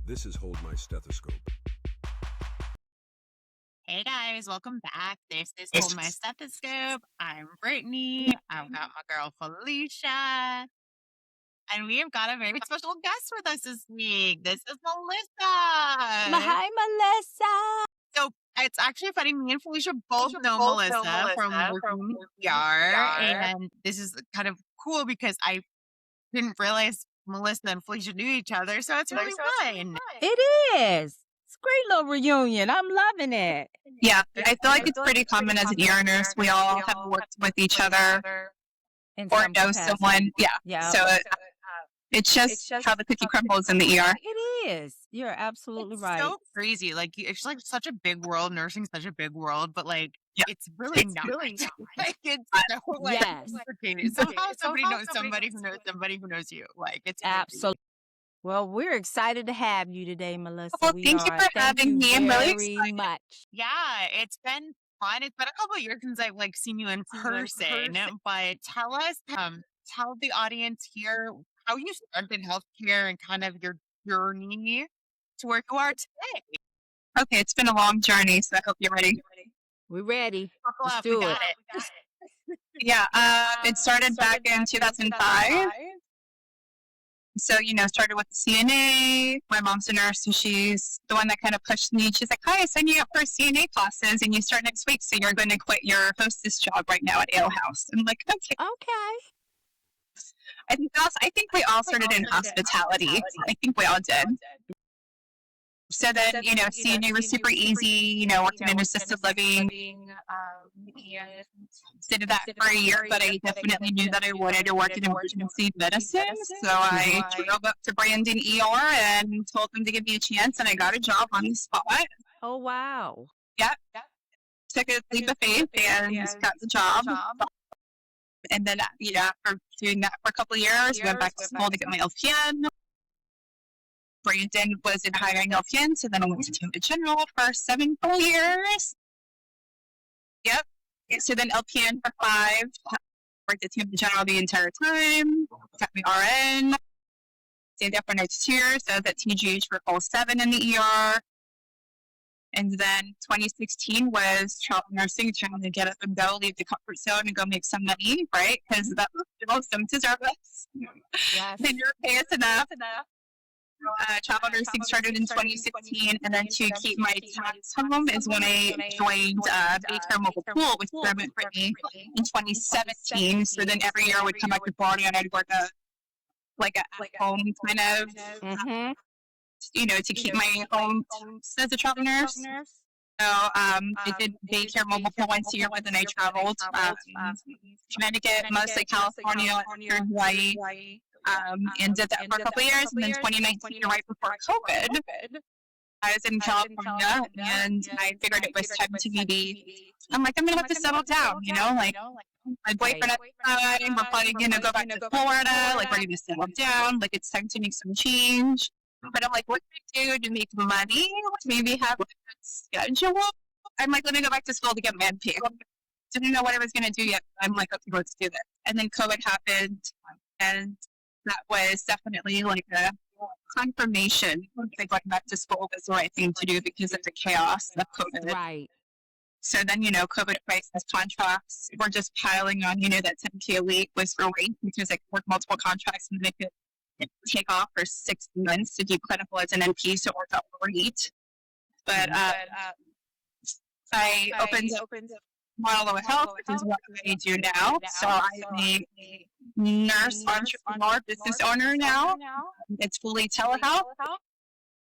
This is Hold My Stethoscope. Hey guys, welcome back. This is Hold My Stethoscope. I'm Brittany. I've got my girl Felicia. And we have got a very special guest with us this week. This is Melissa. Hi, Melissa. So it's actually funny. Me and Felicia both know Melissa from working in ER. And this is kind of cool because I didn't realize Melissa and Felicia knew each other. So it's really fun. It is. It's a great little reunion. I'm loving it. Yeah, I feel like it's pretty common as an ER nurse. We all have worked with each other or know someone. Yeah. So it's just how the cookie crumbles in the ER. It is. You're absolutely right. So crazy. Like it's like such a big world. Nursing's such a big world, but like it's really not. Like it's so like complicated. Somehow somebody knows somebody who knows somebody who knows you. Like it's absolutely. Well, we're excited to have you today, Melissa. Well, thank you for having me. I'm really excited. Yeah, it's been fun. It's been a couple of years since I've like seen you in person. But tell us, tell the audience here how you started in healthcare and kind of your journey to where you are today. Okay, it's been a long journey, so I hope you're ready. We're ready. Let's do it. Yeah, it started back in 2005. So, started with the CNA. My mom's a nurse, and she's the one that kind of pushed me. She's like, hi, I signed you up for CNA classes, and you start next week, so you're going to quit your hostess job right now at Ale House. I'm like, okay. I think we all started in hospitality. I think we all did. So then, CNA was super easy, working in assisted living. Did that for a year, but I definitely knew that I wanted to work in emergency medicine. So I drove up to Brandon ER and told them to give me a chance, and I got a job on the spot. Oh, wow. Yeah. Took a leap of faith and got the job. And then, after doing that for a couple of years, went back to school to get my LPN. Brandon wasn't hiring LPN, so then I went to Tampa General for 7 full years. Yep. So then LPN for 5. Worked at Tampa General the entire time. Got my RN. Stayed there for next 2 years. So I was at TGH for all 7 in the ER. And then 2016 was travel nursing, trying to get up and go, leave the comfort zone and go make some money, right? Because that most of them deserve us. Yes. And you're paying us enough. Travel nursing started in 2016, and then to keep my tax home is when I joined Baycare Mobile Pool, which started for me in 2017. So then every year I would come back to Florida and I'd work at home kind of, to keep my home as a travel nurse. So I did Baycare Mobile Pool once a year, but then I traveled Connecticut, mostly California, and Hawaii. And did that for a couple of years, and then 2019, right before COVID, I was in California, and I figured it was time to maybe, I'm like, I'm going to have to settle down, my boyfriend at the time, we're planning, go back to Florida, we're going to settle down, it's time to make some change. But I'm like, what can I do to make money? Maybe have a good schedule? I'm like, let me go back to school to get my NP. Didn't know what I was going to do yet. I'm like, okay, let's do this. And then COVID happened, and that was definitely a confirmation that going back to school was the right thing to do because of the chaos of COVID. Right. So then, COVID crisis contracts were just piling on. That 10K a week was great because I could work multiple contracts and they could take off for 6 months to do clinical as an NP, so it worked out great. But I opened Monolo Health, which is what I do now. So I'm a nurse, entrepreneur, business owner now. It's fully telehealth.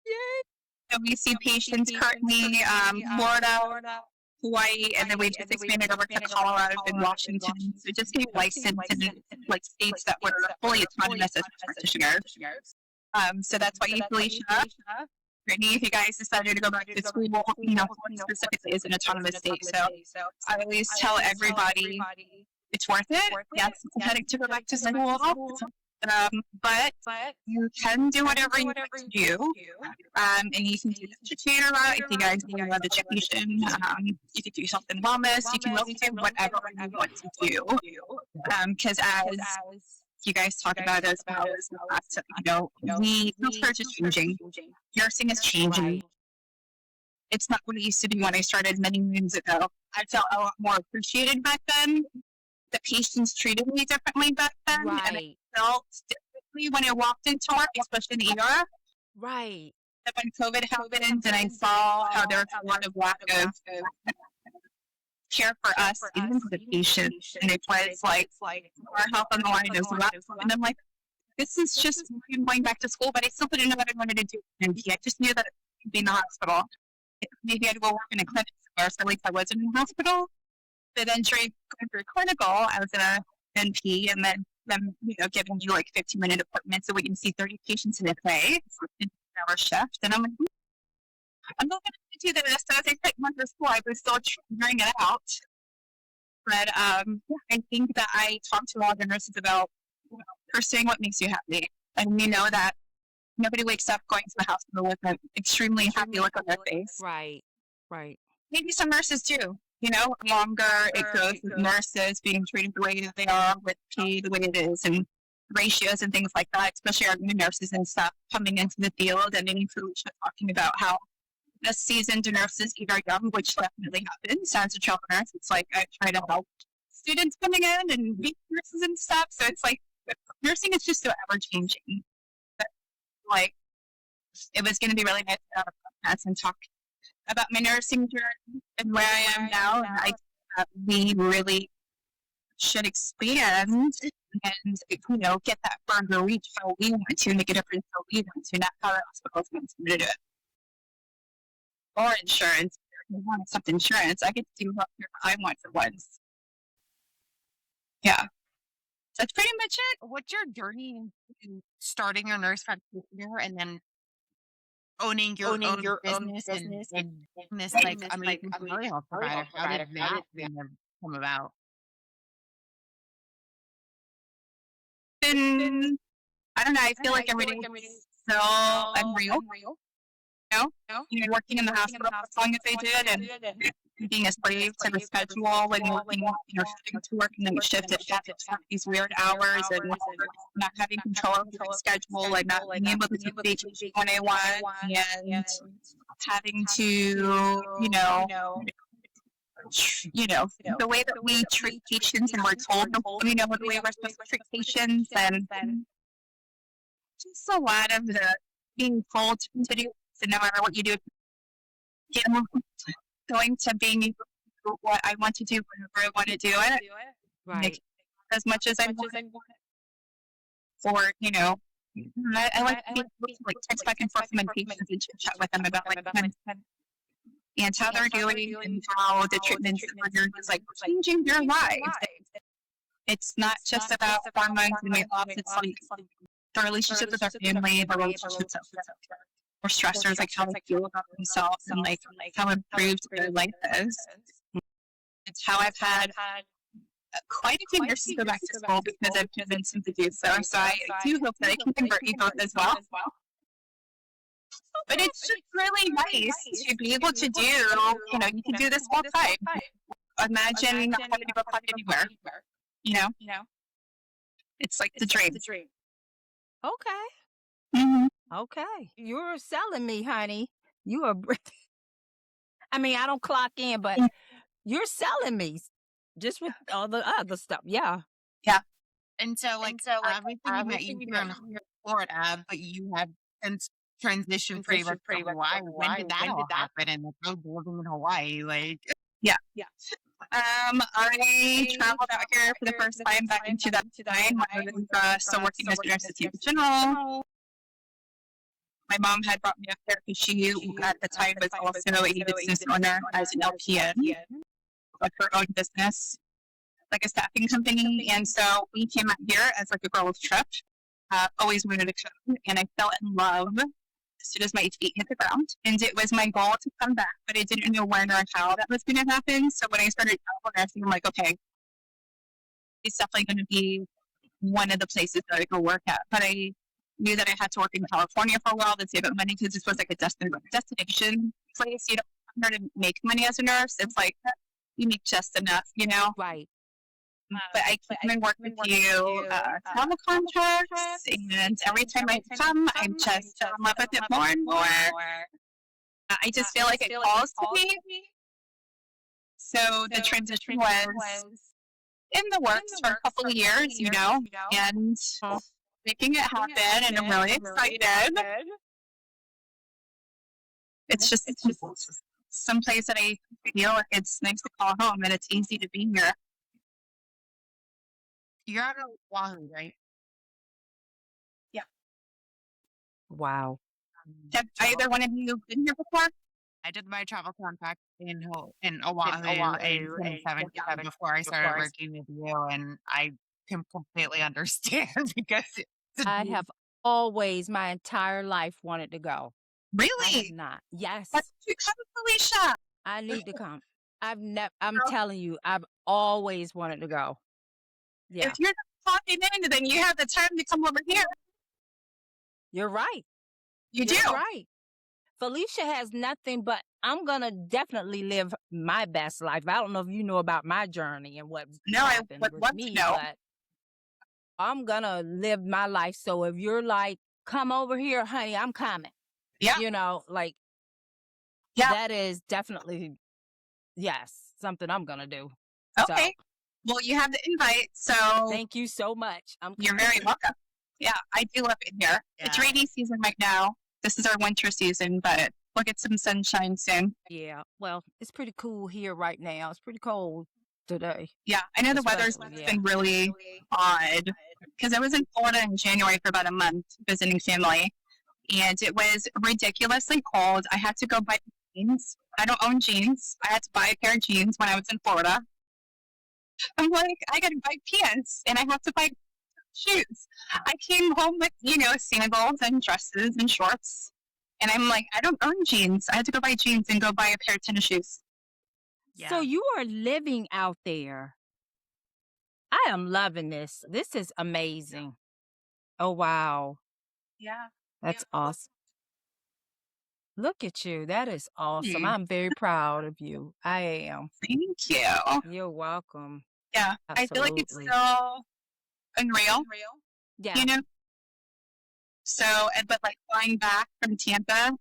Yay! So we see patients currently Florida, Hawaii, and then we just expanded over to Colorado and Washington. So just getting licensed in states that were fully autonomous as practitioners. So that's why you, Felicia. Brittany, if you guys decided to go back to school, Florida specifically is an autonomous state. So I always tell everybody it's worth it. Yes, it's a headache to go back to school. But you can do whatever you want to do. And you can do the educator route if you guys need about education. You can do something wellness. You can really do whatever you want to do. Because as you guys talk about as well is the fact that, the culture is changing. Nursing is changing. It's not what it used to be when I started many moons ago. I felt a lot more appreciated back then. The patients treated me differently back then. And I felt differently when I walked into work, especially in the ER. Right. When COVID happened and I saw how there was a lot of lack of care for us, even for the patients. And it was like our health on the line as well. And I'm like, this is just going back to school, but I still didn't know what I wanted to do. And I just knew that it could be in the hospital. Maybe I'd go work in a clinic somewhere, so at least I wasn't in the hospital. But then during going through clinical, I was in a NP, and then them, giving you like 15-minute appointments so we can see 30 patients in a day, an hour shift. And I'm like, I'm not going to do this. So as I quit one for school, I was still figuring it out. But I think that I talked to all the nurses about pursuing what makes you happy. And that nobody wakes up going to the hospital with an extremely happy look on their face. Right. Maybe some nurses do. Longer it goes with nurses being treated the way that they are, with pay the way it is, and ratios and things like that, especially our new nurses and stuff coming into the field. And any Felicia talking about how the seasoned nurses eat our young, which definitely happens as a child nurse. It's like I try to help students coming in and meet nurses and stuff. So it's like nursing is just so ever changing. But like it was going to be really nice to have a podcast and talk about my nursing journey and where I am now. And I think that we really should expand and get that further reach how we want to make a difference how we want to, not how the hospitals want to do it. Or insurance. If you want to accept insurance, I get to do whatever I want for once. Yeah. That's pretty much it. What's your journey in starting your nurse practitioner and then owning your own business and this like amazing telehealth provider? How did that come about? And I don't know. I feel like every day is so unreal. Working in the hospital as long as I did, and being a slave to the schedule, and working, having to work in the shift at these weird hours, and not having control of the schedule, and not being able to take vacation when I want, and having to, the way that we treat patients, and we're told the way we're supposed to treat patients, and just a lot of the being told to do. So no matter what you do, going to being able to do what I want to do whenever I want to do it. Right. As much as I want it. Or, I like to be able to text back and forth with my patients and chat with them about and how they're doing and how the treatments that we're doing is changing their lives. It's not just about hormones and weight loss. It's the relationship with our family, the relationships or stressors, how they feel about themselves, and how improved their life is. It's how I've had quite a few nurses go back to school because I've convinced them to do so. So I do hope that I can convert you both as well. But it's just really nice to be able to do, you can do this full time. Imagine not having to go park anywhere. It's like the dream. Okay. Mm-hmm. Okay. You're selling me, honey. You are. I mean, I don't clock in, but you're selling me just with all the other stuff. Yeah. Yeah. And so, obviously you met you here in Florida, but you have since transitioned pretty much to Hawaii. When did that all happen? And how living in Hawaii, Yeah. I traveled out here for the first time back in 2009 when I was still working as a nurse at General. My mom had brought me up there because she, at the time, was also a business owner as an LPN, her own business, like a staffing company. And so we came out here as a girls' trip. Always wanted to come, and I fell in love as soon as my feet hit the ground. And it was my goal to come back, but I didn't know when or how that was going to happen. So when I started travel nursing, I'm like, okay, it's definitely going to be one of the places that I go work at. But I knew that I had to work in California for a while to save up money because this was a destination place. You don't have to make money as a nurse. It's you make just enough, Right. But I came and worked with you travel contracts, and every time I come, I just fell in love with it more and more. I just feel like it calls to me. So the transition was in the works for a couple of years, and making it happen, and I'm really excited. It's just someplace that I feel it's nice to call home, and it's easy to be here. You're out of Oahu, right? Yeah. Wow. Have either one of you been here before? I did my travel contract in Oahu in 2017 before I started working with you, and I can completely understand because I have always, my entire life, wanted to go. I have Really? not. Yes, That's you come, Felicia. I need to come. I'm telling you, I've always wanted to go. Yeah, If you're not popping in, then you have the time to come over here. you're right. You You're do. right. Felicia has nothing, but I'm gonna definitely live my best life. I don't know if you know about my journey and what No, I happened would with love to me, know. but I'm gonna live my life. So if you're like, come over here, honey, I'm coming. Yeah. Like Yeah. that is definitely, yes, something I'm gonna do. Okay. Well, you have the invite, so Thank you so much. you're very welcome. Yeah, I do love it here. It's Yeah. rainy season right now. This is our winter season, but we'll get some sunshine soon. Yeah, well, it's pretty cool here right now. It's pretty cold today. Yeah, I know the weather's Especially, been really odd because I was in Florida in January for about a month visiting family, and it was ridiculously cold. I had to go buy jeans. I don't own jeans. I had to buy a pair of jeans when I was in Florida. I'm like, I gotta buy pants and I have to buy shoes. I came home with, sandals and dresses and shorts. And I'm like, I don't own jeans. I had to go buy jeans and go buy a pair of tennis shoes. So you are living out there. I am loving this. This is amazing. Oh, wow. Yeah. That's awesome. Look at you. That is awesome. Hmm. I'm very proud of you. I am. Thank you. You're welcome. Yeah. I feel like it's Absolutely. so unreal, Yeah. So, but like flying back from Tampa,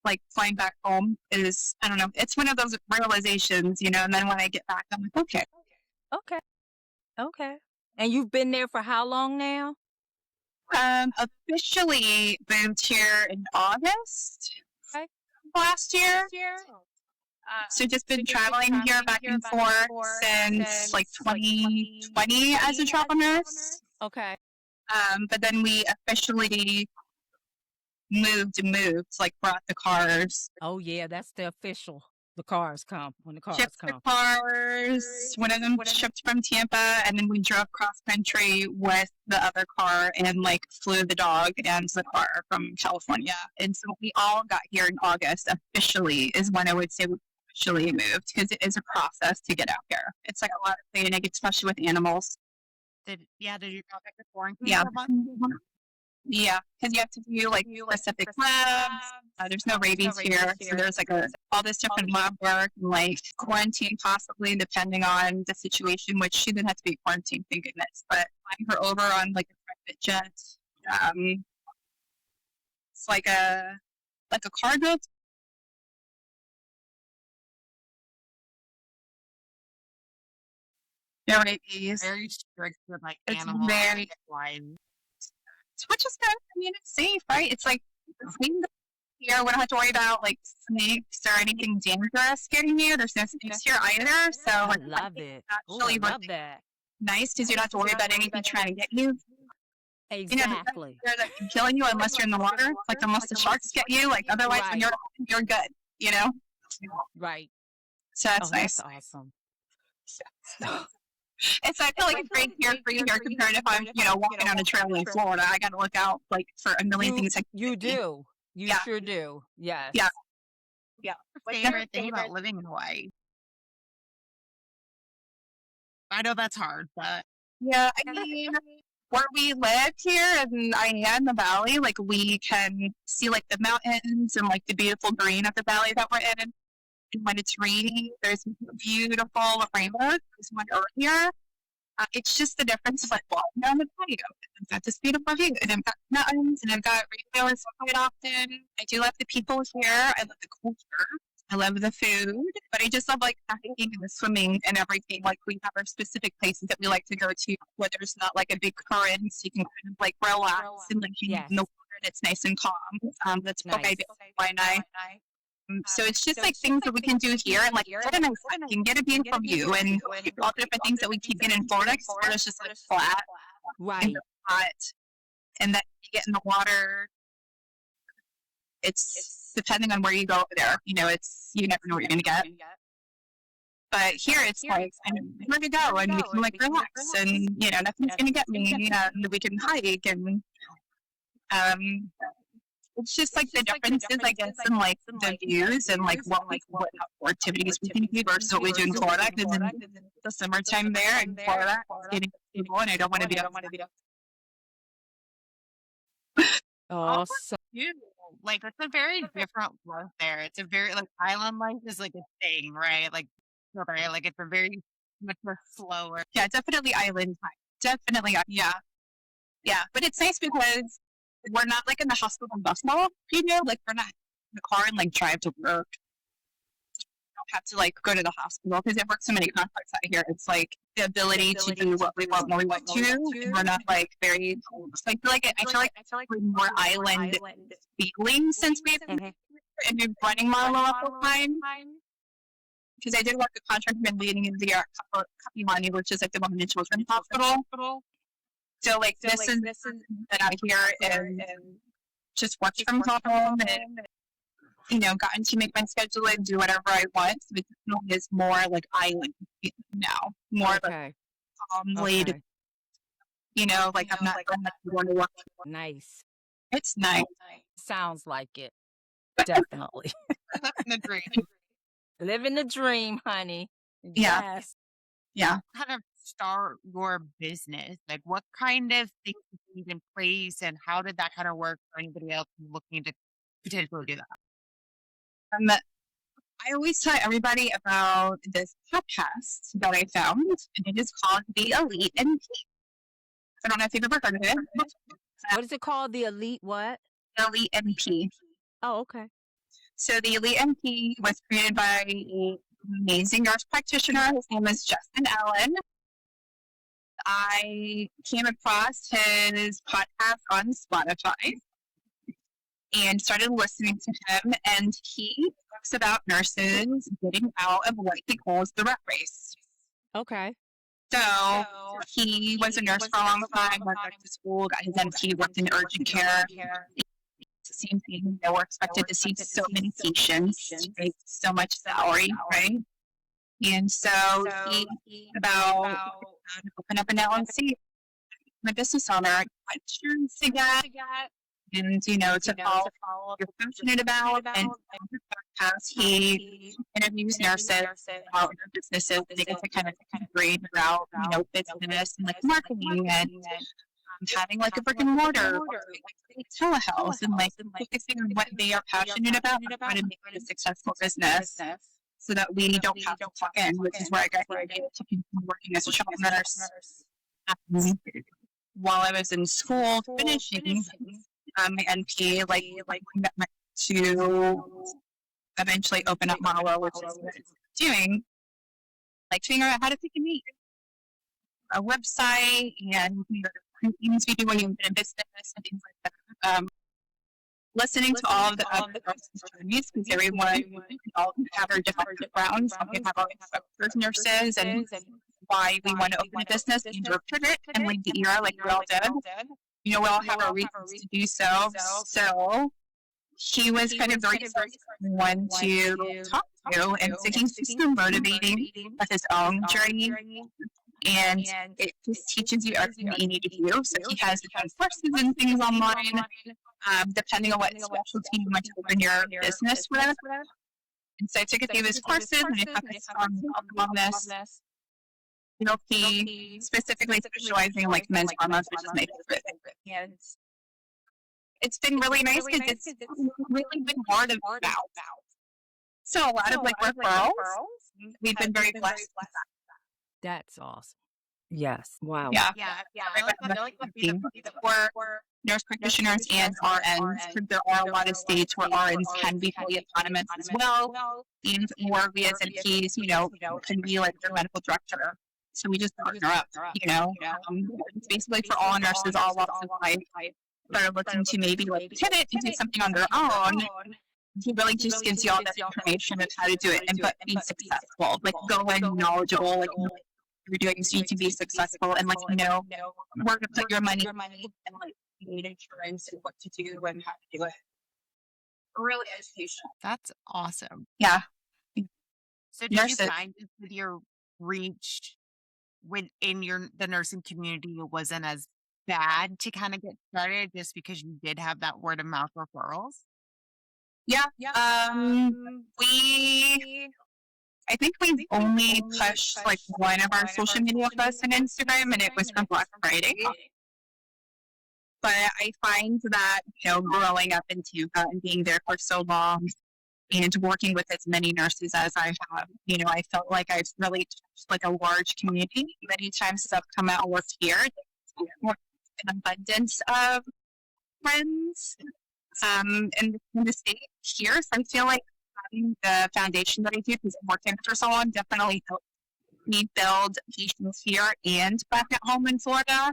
like flying back home is, I don't know, it's one of those realizations, and then when I get back, I'm like, okay. Okay. Okay. And you've been there for how long now? Officially moved here in August Okay. last year. So just been traveling here back and forth since like 2020 as a travel nurse. Okay. But then we officially moved, like brought the cars. Oh, yeah. That's the official. The cars come when the cars Shipped come. the cars. One of them shipped from Tampa, and then we drove cross country with the other car and like flew the dog and the car from California. And so we all got here in August. Officially is when I would say we officially moved because it is a process to get out here. It's like a lot of planning, especially with animals. Did you go back to quarantine Yeah. for a month? Yeah, because you have to do like specific labs. There's no rabies here, so there's like all this different lab work and like quarantine possibly depending on the situation. Which she didn't have to be quarantined, thank goodness. But flying her over on like a private jet, it's like a cargo. No rabies. Very strict with like It's animal very- life. Which is good. I mean, it's safe, right? It's like clean here. We don't have to worry about like snakes or anything dangerous getting you. There's no snakes here either. So I like, love it. Ooh, I actually love that. nice because you don't have to worry about anything trying to get you. Exactly. That can kill you unless you're in the water. Like unless the sharks get you. Like otherwise, when you're good. Right. So that's Oh, nice. that's awesome. It's I feel like it's great here for you here compared to if I'm walking on a trail in Florida. I got to look out like for a million things. You do. You Yeah. sure do. Yes. Yeah. What's your favorite thing about living in Hawaii? I know that's hard, but Yeah, I mean, where we live here in in the valley, like we can see like the mountains and like the beautiful green of the valley that we're in. And when it's raining, there's beautiful rainbows. There's one earlier. It's just the difference of like walking down the patio. I've got this beautiful view, and I've got mountains, and I've got rainbows quite often. I do love the people here. I love the culture. I love the food, but I just love like hiking and the swimming and everything. Like we have our specific places that we like to go to where there's not like a big current, so you can kind of like relax and like be in the water. And it's nice and calm. That's what I do. Why not? So it's just like things that we can do here, and like get a nice hike and get a beautiful view, and all the different things that we keep getting in Florida. Because Florida's just like flat, and hot, and that you get in the water. It's depending on where you go over there. You know, you never know what you're gonna get. But here it's like I know where to go, and we can like relax, and you know nothing's gonna get me. And we can hike, and it's just like the differences, I guess, in like the views and like what outdoor activities we can do versus what we do in Florida. Because in the summertime there in Florida, it's getting people, and I don't want to be. Oh, so like it's a very different life there. It's a very like island life is like a thing, right? Like right, like it's a very much more slower. Yeah, definitely island time. Definitely, yeah. But it's nice because we're not like in the hospital and bustle, you know, like we're not in the car and like drive to work. Don't have to like go to the hospital because it works so many conflicts out here. It's like the ability to do what we want when we want to, and we're not like very. So I feel like we're more island feeling since we've been running Marlowe full time. Because I did work a contract been leading in the Kapimani, which is like the women and children's hospital. So like this is that out here and just worked from home and you know gotten to make my schedule and do whatever I want. So it is more like island now, more like laid. You know, like I'm not going to work. Nice. It's nice. Sounds like it. Definitely. The dream. Living the dream, honey. Yeah. Yeah. How to start your business? Like, what kind of things do you need in place, and how did that kind of work for anybody else looking to potentially do that? I always tell everybody about this podcast that I found, and it is called The Elite NP. I don't know if you've ever heard of it. What is it called? The Elite what? Elite NP. Oh, okay. So the Elite NP was created by an amazing nurse practitioner. His name is Justin Allen. I came across his podcast on Spotify and started listening to him, and he talks about nurses getting out of what he calls the rat race. Okay. So he was a nurse for a long time, went back to school, got his NP, worked in urgent care. It's the same thing. They were expected to see so many patients, make so much salary, right? And so he about open up an LLC. I'm a business owner. I got insurance to get, and you know, to follow what you're passionate about. And on the podcast, he interviews nurses about their businesses. They get to kind of grade about, you know, business and like marketing and having like a brick and mortar, like telehealth, and like focusing on what they are passionate about and how to make it a successful business. So that we don't have to plug in, which is where I got the idea to continue working as a travel nurse. While I was in school finishing my NP, like commitment to eventually open up Marlowe, which is what I'm doing, like figuring out how to pick a meet, a website, and things we do when you've been in business and things like that. Listening to all of the other journeys, because everyone, we all have our different backgrounds. We have our nurses and why we want to open a business and interpret it and lead the ER like we all did. You know, we all have our reasons to do so. So he was kind of very one to talk to, and so he's just so motivating with his own journey. And it just teaches you everything that you need to do. So he has different courses and things online, depending on what specialty you want to open your business with. And so I took a few of his courses and I focused on wellness. You know, he specifically specializing in like men's hormones, which is my favorite. And it's been really nice because it's really been hard of mouth. So a lot of like referrals, we've been very blessed. That's awesome. Yes. Wow. Yeah. Yeah, I I like that recommend looking for nurse practitioners and RNs, because there are a lot of states where RNs can be fully autonomous as well, and or we as NPs, can be like their medical director. So we just partner up, it's basically for all nurses, all walks of life that are looking to maybe like pivot and do something on their own. He really just gives you all that information of how to do it and but be successful. Like go in knowledgeable, like know what you're doing so you can be successful, and like where to put your money and like need insurance and what to do and how to do it. Really educational. that's awesome. Yeah. So did you Nurses. find that with your reach within the nursing community, it wasn't as bad to kind of get started just because you did have that word of mouth referrals? Yeah. I think we've only pushed like one of our social media posts on Instagram, and it was from Black Friday. But I find that, growing up in Tampa and being there for so long and working with as many nurses as I have, I felt like I've really touched like a large community. Many times as I've come out and worked here, an abundance of friends in the state here. So I feel like having the foundation that I do, because I'm working for so long, definitely helped me build patients here and back at home in Florida,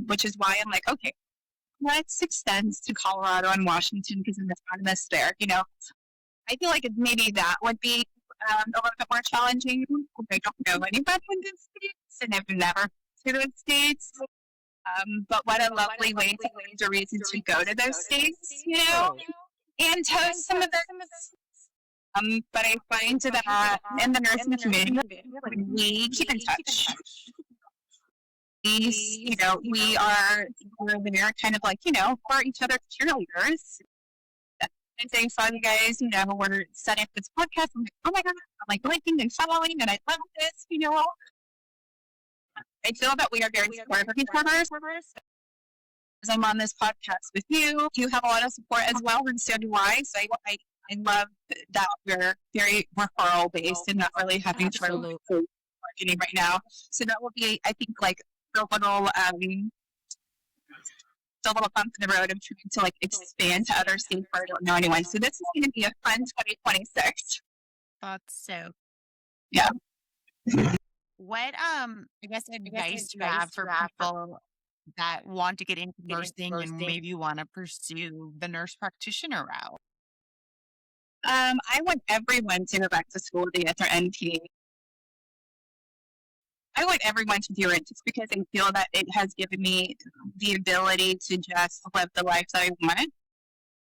which is why I'm like, okay, let's extend to Colorado and Washington because I'm autonomous there. I feel like maybe that would be a little bit more challenging. I don't know anybody in those states, and I've never to those states. But what a lovely way to find a reason to go to those states, and host some of those. But I find that in the nursing community, we keep in touch. We are there kind of like, for each other's cheerleaders. And I saw you guys, we're setting up this podcast. I'm like, oh my God, I'm like liking and following, and I love this, I feel that we are very supportive of each other. As I'm on this podcast with you, you have a lot of support as well, and so do I. So I love that we're very referral based and not really having to marketing right now. So that will be, I think, like the little bump in the road of trying to like expand to other states where I don't know anyone. So this is going to be a fun 2026. That's so. Yeah. What I guess advice do you have for people that want to get into nursing and maybe want to pursue the nurse practitioner route? I want everyone to go back to school to get their NP. I want everyone to do it just because I feel that it has given me the ability to just live the life that I want.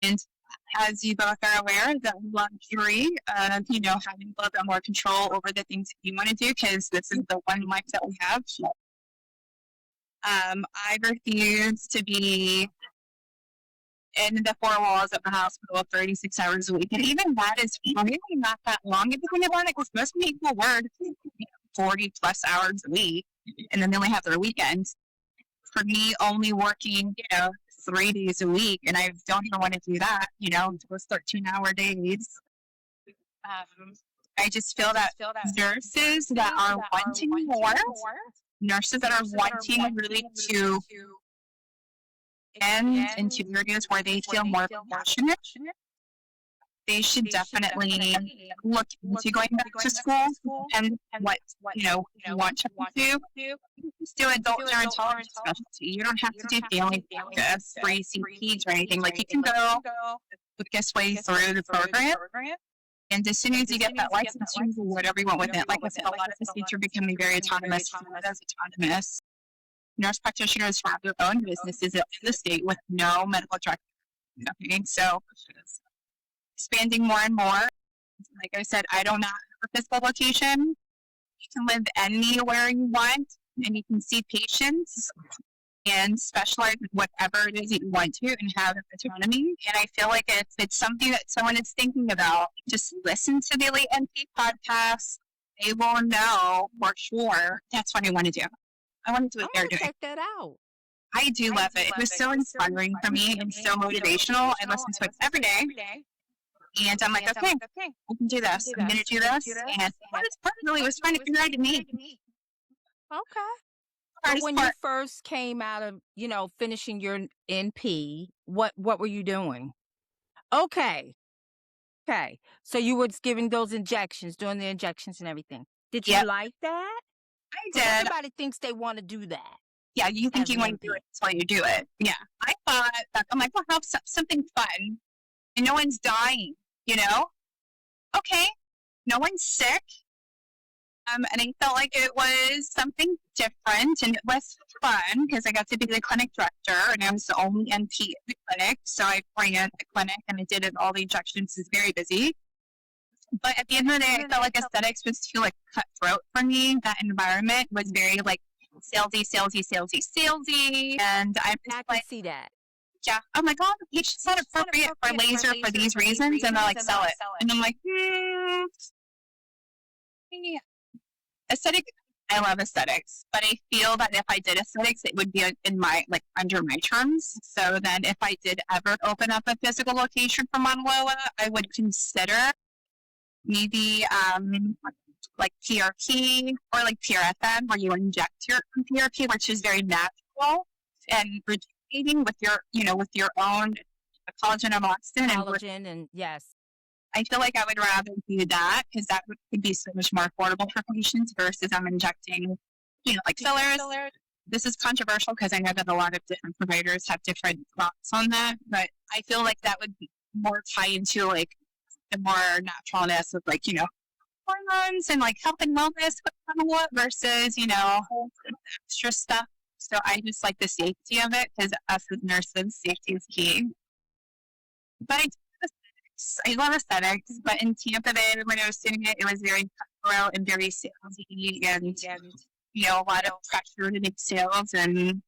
And as you both are aware, the luxury of, having a little bit more control over the things that you want to do, because this is the one life that we have. I refuse to be in the four walls of the hospital 36 hours a week. And even that is really not that long if you think about it, because most people work 40 plus hours a week, and then they only have their weekends. For me, only working, 3 days a week, and I don't even want to do that, those 13-hour days. I just feel that nurses that are wanting more, nurses that are wanting really to end into areas where they feel more passionate, they should definitely look into going back to school and what you want to do. Just do adult gerontology specialty. You don't have to do family practice or ACPs or anything. Like you can go focus way through the program. And as soon as you get that license, you can do whatever you want with it. Like I said, a lot of the states are becoming very autonomous. Autonomous. Nurse practitioners have their own businesses in the state with no medical director. Okay, so expanding more and more. Like I said, I don't have a physical location. You can live anywhere you want, and you can see patients and specialize in whatever it is that you want to and have autonomy. And I feel like if it's something that someone is thinking about, just listen to the Elite NP podcast. They will know for sure that's what I want to do. I want to do what they're doing. Check that out. I do love it. It was so inspiring for me and so motivational. I listen to it every day. And I'm like, okay, I can do this. I'm going to do this. And what is personally was trying to figure out to me. Okay. But Hardest when you part, first came out of, finishing your NP, what were you doing? Okay. Okay. So you was giving those injections, doing the injections and everything. Did you yep, like that? I Because did. everybody thinks they want to do that Yeah, you think as you an want to do NP. it until you do it. Yeah, I thought that I'm like, well, have something fun, and no one's dying. You know, okay, no one's sick. And I felt like it was something different, and it was fun because I got to be the clinic director, and I was the only NP in the clinic. So I ran the clinic, and I did it. All the injections is very busy. But at the end of the day, I felt like aesthetics was too like cutthroat for me. That environment was very like salesy, salesy, salesy, salesy, and I'm just I can like, see that. yeah, I'm like, oh, it's just not appropriate for laser for these reasons, and they're like, sell it, and I'm like, yeah. Aesthetic. I love aesthetics, but I feel that if I did aesthetics, it would be in my like under my terms. So then, if I did ever open up a physical location for Mauna Loa, I would consider maybe like PRP or like PRFM, where you inject your PRP, which is very natural and rejuvenating with your own collagen and elastin. Collagen and yes. I feel like I would rather do that because that could be so much more affordable for patients versus I'm injecting, like fillers. This is controversial because I know that a lot of different providers have different thoughts on that, but I feel like that would be more tie into like the more naturalness of like, hormones and like health and wellness versus, extra stuff. So I just like the safety of it because us as nurses, safety is key. But I love aesthetics, but in Tampa Bay, when I was doing it, it was very cutthroat and very salesy and, a lot of pressure to make sales. And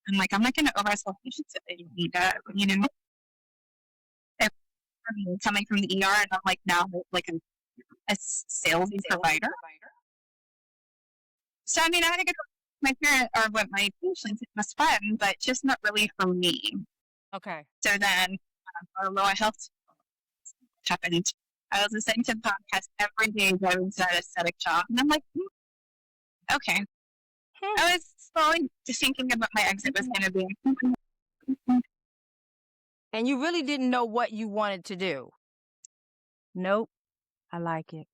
I'm like, I'm not going to oversell patients if they don't need that, If, coming from the ER, and I'm like now like a salesy provider. So, I mean, I had to go with my parent or with my patients. It was fun, but just not really for me. Okay. So then, Loa Health happened. I was listening to the podcast every day going to that aesthetic shop. And I'm like, okay. I was slowly just thinking about my exit was going to be. And you really didn't know what you wanted to do. Nope. I like it.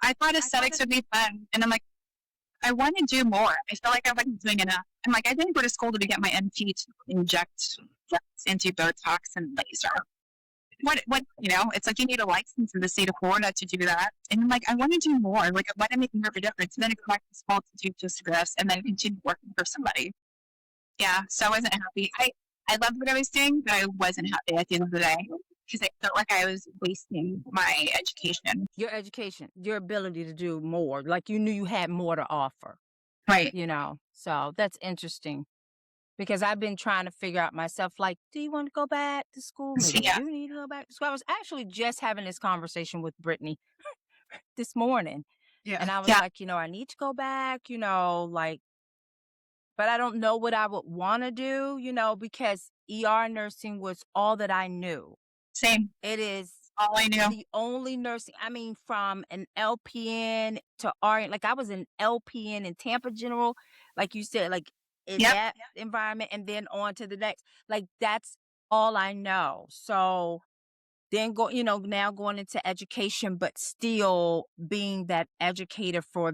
I thought aesthetics would be fun. And I'm like, I want to do more. I feel like I wasn't doing enough. I'm like, I didn't go to school to get my NP to inject into Botox and laser. What, it's like you need a license in the state of Florida to do that. And I'm like, I want to do more. Like, I want to make more of a difference. And then I go back to school to do just this and then continue working for somebody. Yeah. So I wasn't happy. I loved what I was doing, but I wasn't happy at the end of the day because I felt like I was wasting my education. Your education, your ability to do more. Like you knew you had more to offer. Right. So that's interesting. Because I've been trying to figure out myself, like, do you want to go back to school? Maybe you need to go back to school. I was actually just having this conversation with Brittany this morning. Yeah. And I was like, I need to go back, but I don't know what I would want to do, because ER nursing was all that I knew. Same. It is all I knew. The only nursing, from an LPN to RN, like I was an LPN in Tampa General, like you said, like in that environment, and then on to the next. Like that's all I know. So then now going into education, but still being that educator for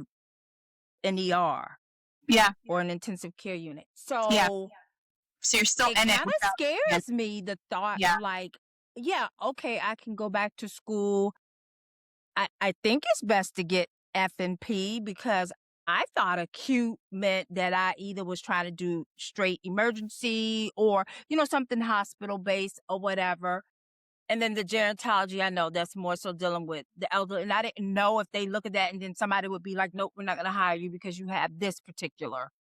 an ER. Yeah. Or an intensive care unit. So So you're still in it. It kind of scares me, the thought like, okay, I can go back to school. I think it's best to get FNP because I thought acute meant that I either was trying to do straight emergency or, something hospital based or whatever. And then the gerontology, I know that's more so dealing with the elderly. And I didn't know if they look at that and then somebody would be like, nope, we're not going to hire you because you have this particular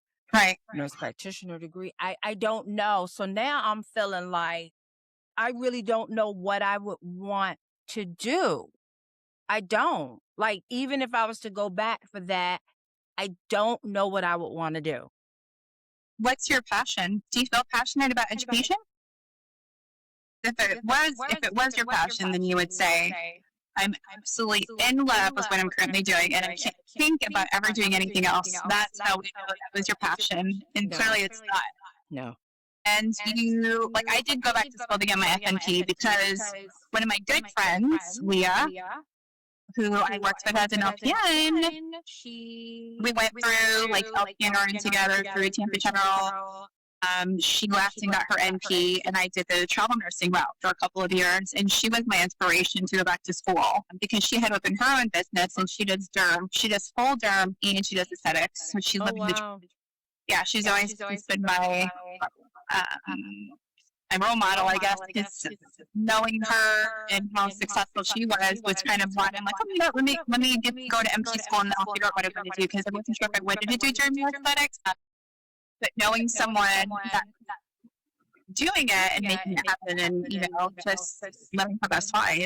nurse practitioner degree. I don't know. So now I'm feeling like I really don't know what I would want to do. I don't. Like, even if I was to go back for that, I don't know what I would want to do. What's your passion? Do you feel passionate about education? If it was your passion, then you would say, I'm absolutely in love with what I'm currently doing, and I can't think about ever doing anything else. That's how we know that was your passion, and No. clearly it's not. No. And you, like, I did go back to school to get my FNP because one of my good friends, Leah, who I worked with as an LPN, we went through like LPN RN together through Tampa General. She left and got her NP, and I did the travel nursing route for a couple of years. And she was my inspiration to go back to school because she had opened her own business, and she does derm. She does full derm and she does aesthetics. So she's living the Wow. yeah. She's always been my role model, I guess. Just knowing her and how successful she was kind of why I'm like, oh, you know, let me go to MT school and I'll figure out what I'm going to do because I wasn't sure if I wanted to do derm aesthetics. But knowing someone that doing it and making it happen and, you know, just letting her best life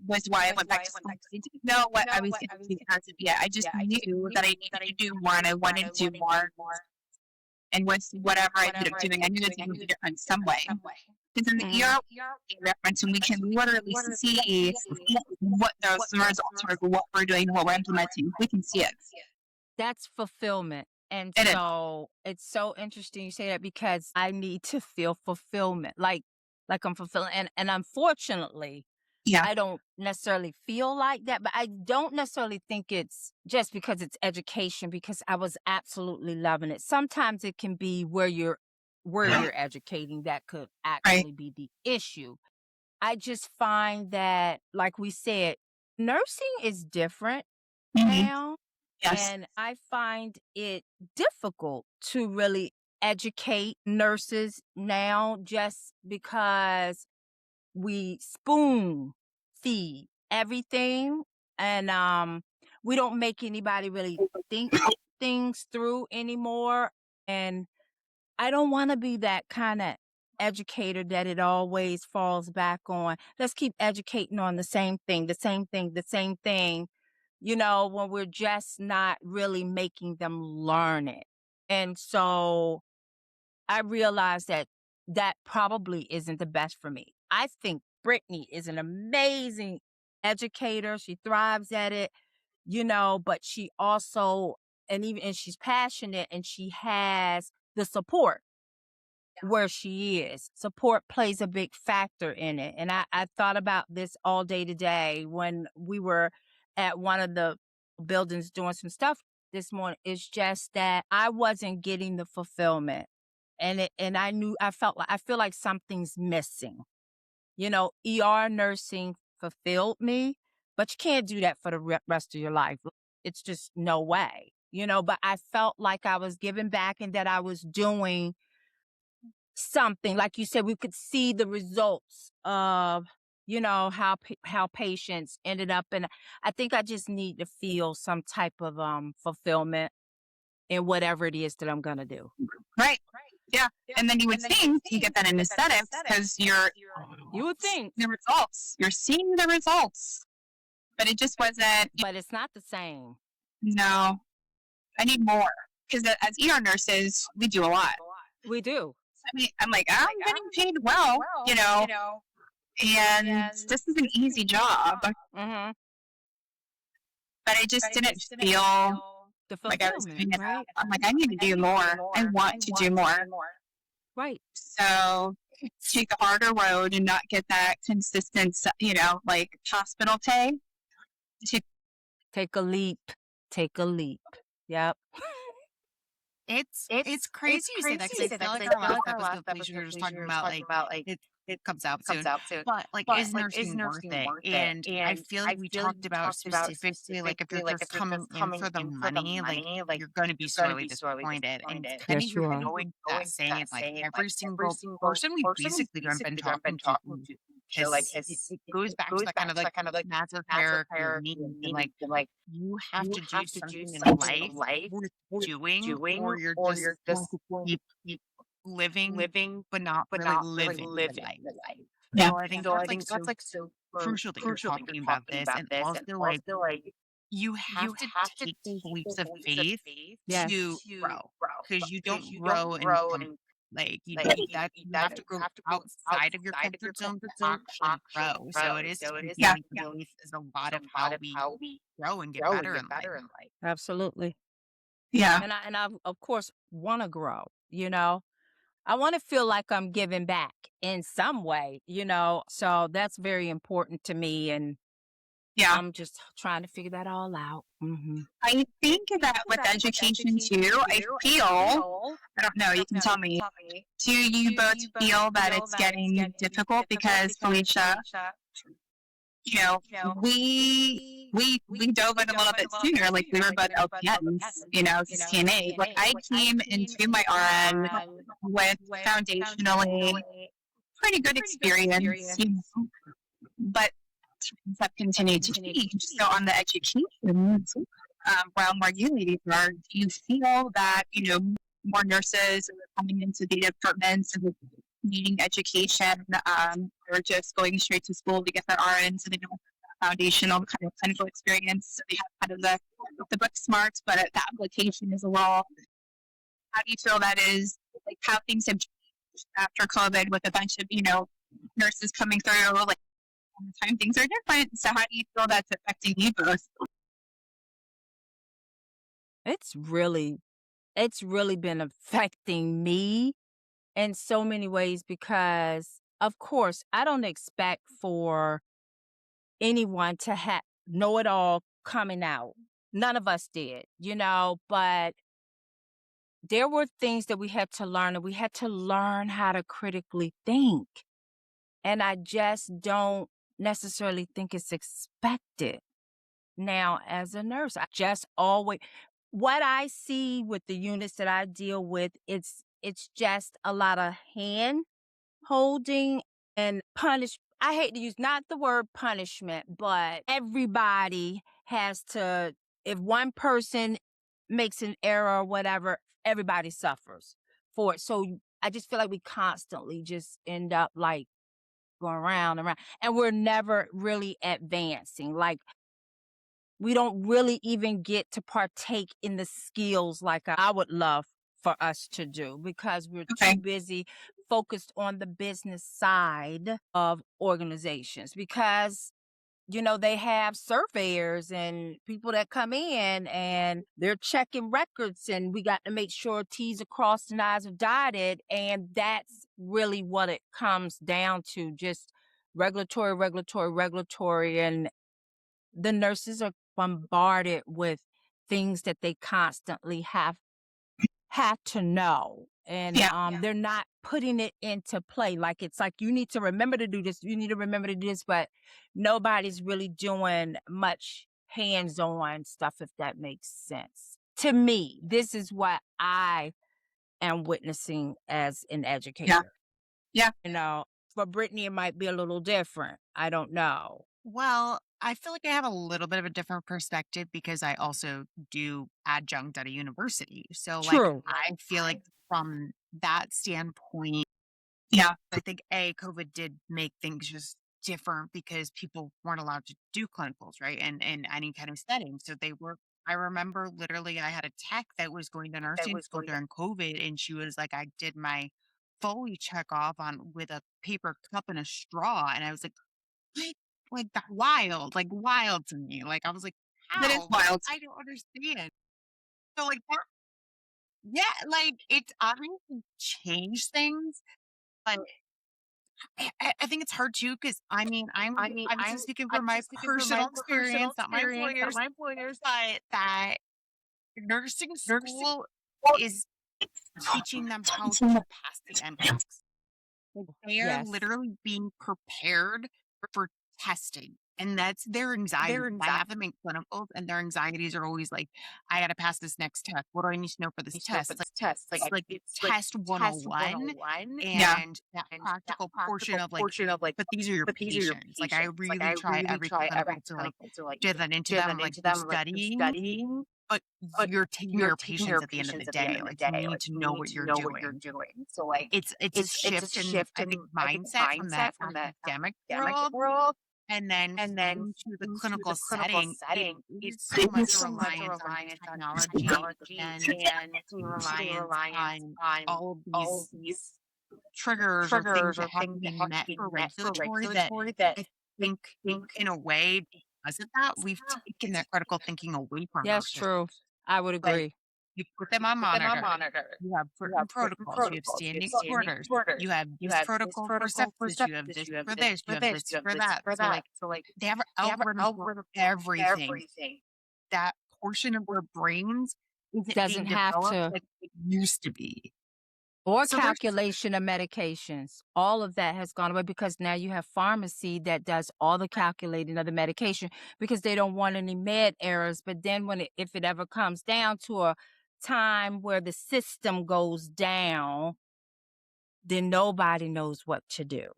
was why I went back to school. I didn't know what I was going to do as of yet. I just knew that I needed to do more and I wanted to do more. And with whatever I ended up doing, I knew it would be different some way. Because in the ER reference, and we can literally see what those results are, what we're doing, what we're implementing. We can see it. That's fulfillment. And It is. so it's so interesting you say that because I need to feel fulfillment, like I'm fulfilling. And unfortunately, Yeah. I don't necessarily feel like that, but I don't necessarily think it's just because it's education, because I was absolutely loving it. Sometimes it can be where you're educating that could actually be the issue. I just find that, like we said, nursing is different now. Yes. And I find it difficult to really educate nurses now just because we spoon feed everything and we don't make anybody really think things through anymore. And I don't want to be that kind of educator that it always falls back on. Let's keep educating on the same thing, the same thing, the same thing, you know, when we're just not really making them learn it. And so I realized that that probably isn't the best for me. I think Brittany is an amazing educator. She thrives at it, you know, but she also, and she's passionate and she has the support where she is. Support plays a big factor in it. And I thought about this all day today when we were at one of the buildings doing some stuff this morning. It's just that I wasn't getting the fulfillment. And I feel like something's missing. You know, ER nursing fulfilled me, but you can't do that for the rest of your life. It's just no way, you know, but I felt like I was giving back and that I was doing something. Like you said, we could see the results of, you know, how patients ended up. And I think I just need to feel some type of fulfillment in whatever it is that I'm going to do. Right. Yeah. And then you would think you get that in aesthetics because You would think. the results. You're seeing the results. But it just wasn't. But it's not the same. No. I need more. Because as ER nurses, we do a lot. We do. I mean, I'm like, I'm getting paid well, you know, and this is an easy job. Mm-hmm. But I just didn't feel The like I was doing fulfillment, enough. right? I'm like, I need to do more. I want to do more. Right. So take the harder road and not get that consistent, you know, like hospital pay. Take a leap. Take a leap. Yep. It's crazy you say that because I feel like our last episode, Felicia, we were just talking about like it comes out soon. But like, is nursing worth it? And I feel like we talked about specifically like if you're just coming in for the money, like you're going to be sorely disappointed. And kind of Yes, you you're are. going to that saying like every single person we basically have been talking to. It goes back to that kind of like massive hierarchy needs and like you have to do something in life worth doing or you're just going to keep living but not really living the life. Yeah. So I think that's like so crucial that you're talking about this and also like you have to take those leaps of faith Yes. to grow because you don't grow in Like, you have to go outside of your comfort zone to actually grow. So it is Yeah. taking place is a lot of how we grow and get better in life. Absolutely. Yeah. And I of course want to grow, you know. I want to feel like I'm giving back in some way, you know. So that's very important to me, and Yeah. I'm just trying to figure that all out. I think that with education too, I don't know, you can tell me, do you both feel that it's getting difficult? Because Felicia, you know, we dove in a little bit sooner, like we were both LPNs, you know, as CNA. Like I came into my RN with foundationally pretty good experience, you know, but things have continued to change. So on the education realm where you ladies are, do you feel that, you know, more nurses are coming into the departments and needing education, or just going straight to school to get their RN so they don't have foundational kind of clinical experience? So they have kind of the book smarts, but the application is a little, how do you feel that is, like how things have changed after COVID with a bunch of, you know, nurses coming through, like all the time things are different. So how do you feel that's affecting you both? It's really it's really been affecting me in so many ways because of course I don't expect for anyone to have know it all coming out. None of us did, you know, but there were things that we had to learn, and we had to learn how to critically think. And I just don't necessarily think it's expected now as a nurse. I just always what I see with the units that I deal with, it's just a lot of hand holding and punish. I hate to use not the word punishment, but everybody has to, if one person makes an error or whatever, everybody suffers for it. So I just feel like we constantly just end up like going round and round, and we're never really advancing. Like we don't really even get to partake in the skills like I would love for us to do because we're too Okay. busy focused on the business side of organizations because you know they have surveyors and people that come in and they're checking records and we got to make sure T's are crossed and I's are dotted, and that's really what it comes down to, just regulatory, and the nurses are bombarded with things that they constantly have to know, and Yeah. they're not putting it into play. Like it's like you need to remember to do this, you need to remember to do this, but nobody's really doing much hands-on stuff, if that makes sense to me. This is what I am witnessing as an Yeah. educator. Yeah. You know, for Brittany it might be a little different, I don't know. Well, I feel like I have a little bit of a different perspective because I also do adjunct at a university. So, like, True. I feel like from that standpoint, Yeah. I think COVID did make things just different because people weren't allowed to do clinicals, right? And in any kind of setting. So they were I remember literally I had a tech that was going to nursing school during COVID and she was like, I did my Foley check off on with a paper cup and a straw. And I was what? Like that wild to me. Like I was like, That is how? wild. I don't understand. So like that, yeah, like it's obviously changed things, but I think it's hard too because I mean I'm just speaking from my personal experience, not my employers, but that nursing school is teaching them how to pass the NCLEX. Like, they are Yes. literally being prepared for testing, and that's their anxiety. I have them in clinicals, and their anxieties are always like, "I gotta pass this next test. What do I need to know for this test?" It's like test 101 Yeah. and that practical portion of like, "But these are your patients." Like, I really try every clinical to, like, get that into them, like, "You're studying, but you're taking your patients at the end of the day. Like, you need to know what you're doing." It's a shift in, I think, mindset from that academic world And then into the clinical setting, it is so much a reliance on technology and a reliance on all of these triggers or things that have to be met for regulatory that I think in a way, because of that, we've taken that critical thinking away from our That's system. true. I would Like, agree. you put them on monitor, you have certain protocols, you have standing orders, you have this protocol for sepsis, you have this for this, you have this for that. So, like, they have an algorithm for everything. That portion of their brains isn't Doesn't being have developed to. like it used to be. Or So there's calculation of medications. All of that has gone away because now you have pharmacy that does all the calculating of the medication because they don't want any med errors. But then if it ever comes down to a time where the system goes down, then nobody knows what to do.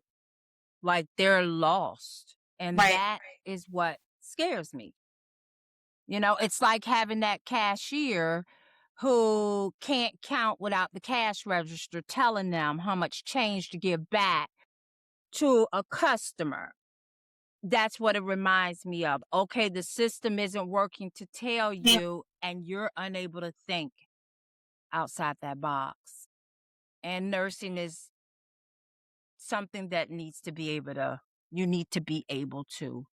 Like they're lost. And Right. that is what scares me. It's like having that cashier who can't count without the cash register telling them how much change to give back to a customer. That's what it reminds me of. Okay, the system isn't working to tell Yeah. you, and you're unable to think outside that box. And nursing is something that you need to be able to